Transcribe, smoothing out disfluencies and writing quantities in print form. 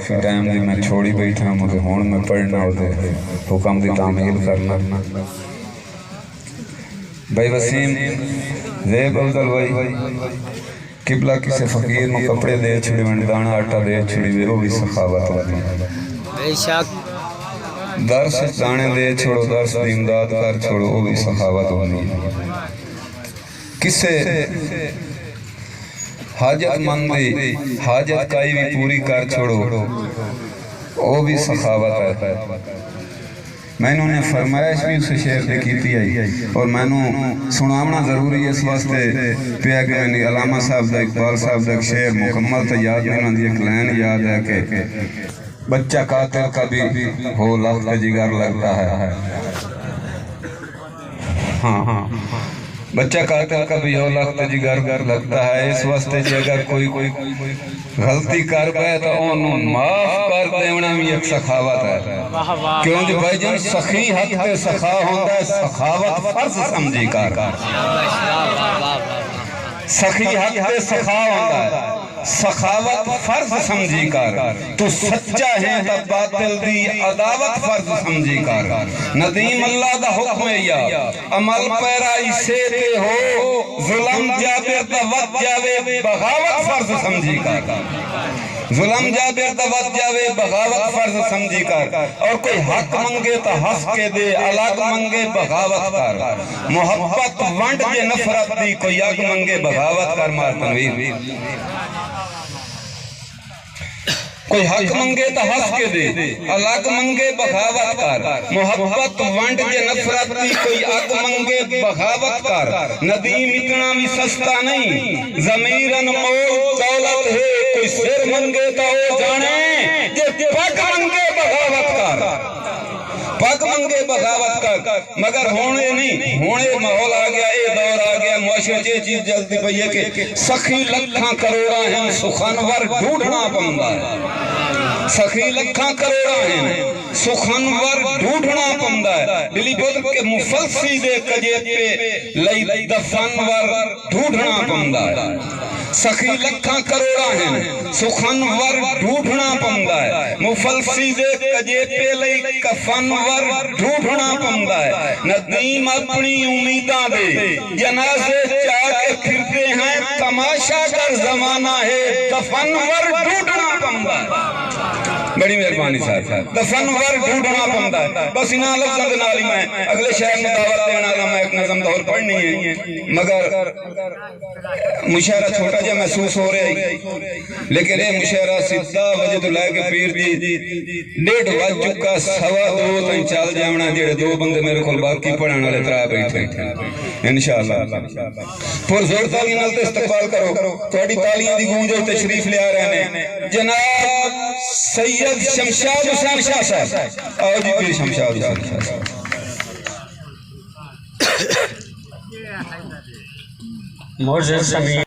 کافی time دی میں چھوڑی بیٹھا مجھے ہون میں پڑھنا ہو دے حکم دی تعمیل کرنا بھائی وسیم زیب افضل بھائی قبلہ کسے فقیر میں کپڑے دے چھڑی میں دانا آٹا دے چھڑی وہ بھی سخاوت ہوتی بے شک درس دانے دے چھوڑو درس دی امداد کر چھوڑو وہ بھی سخاوت ہوتی کسے حاجت مندی حاجت کائی بھی پوری کر چھوڑو وہ بھی سخاوت ہے میں نے فرمایا اس بھی اسے شعر دے کیتی ہے اور میں نے سنامنا ضروری ہے اس واسطے پیا کہ میں نے علامہ صاحب دا اقبال صاحب دا شعر مکمل تو یاد نہیں ہوندی ایک لائن یاد ہے کہ بچہ قاتل کا بھی ہو لخت جگر لگتا ہے ہاں بچہ قاتل کا بھی ہو لخت جگر لگتا ہے اس واسطے جی اگر کوئی غلطی کر پائے تو انہوں معاف کر دیونا بھی ایک سخاوت ہے کیونکہ بھائی جن سخی حق پہ سخا ہوندہ ہے سخاوت فرض سمجھی کار سخی حق پہ سخا ہوندہ ہے سخاوت فرض سمجھی کار تو سچا ہے تا باطل دی عداوت فرض سمجھی کار ندیم اللہ دا حکم یا عمل پیرا اسے تے ہو ظلم جابر دا وقت جاوے بغاوت فرض سمجھی کار ظلم جابر دا وقت جاوے بغاوت فرض سمجھی کار اور کوئی حق منگے تا حس کے دے الگ منگے بغاوت کار محبت ونڈ جے نفرت دی کوئی اگ منگے بغاوت کار مار تنویر کوئی حق منگے تا حس کے دے الگ منگے بغاوت کار محبت ونڈ جے نفرت دی کوئی اگ منگے بغاوت کار ندیم اتنا بھی سستا نہیں ضمیرن مول دولت ہے کوئی سر منگے تا ہو جانے جے پاک منگے بغاوت کار پاک منگے بغاوت کر مگر ہونے نہیں ہونے محول آ گیا اے دور آ گیا معاشرے یہ چیز جلدی پئی ہے کہ سخی لکھاں کروڑا ہیں سخنور ڈھونڈنا پمدا ہے سخی لکھاں کروڑا ہیں سخنور ڈھونڈنا پمدا ہے دلی بدر کے مفلسی دے کجے پہ لئی دفنور ڈھونڈنا پمدا ہے سخی لکھاں کروڑا ہیں سخنور ڈھونڈنا پمدا ہے مفلسی دے کجے پہ لئی کفنور ڈھونڈنا پمدا ہے ندیم اپنی امیداں دے جنازے چاہ کے پھرتے ہیں تماشا کر زمانہ ہے دفنور ڈھونڈنا پمدا ہے بڑی مہربانی صاحب دفنور ڈھونڈنا پمدا ہے بس انہاں لفظاں دے نال ہی میں اگلے شہر میں دعوت دینا والا میں ایک نظم دور پڑھنی ہے مگر مشاعرہ چھوٹا جا محسوس ہو رہا ہے لیکن یہ مشاعرہ سدھا وجہ تو لے کے پیر دی 1:30 بج چکا 2:15 تائیں چل جاونا جڑے 2 بندے میرے کول باقی پڑھن والے ترا بیٹھے انشاءاللہ پر زور تالیاں نال تے استقبال کرو تہاڈی تالیاں دی گونج تشریف لے آ رہے ہیں جناب سید شمشاد حسین شاہ صاحب آؤ جی پیر شمشاد حسین شاہ معزز سمیع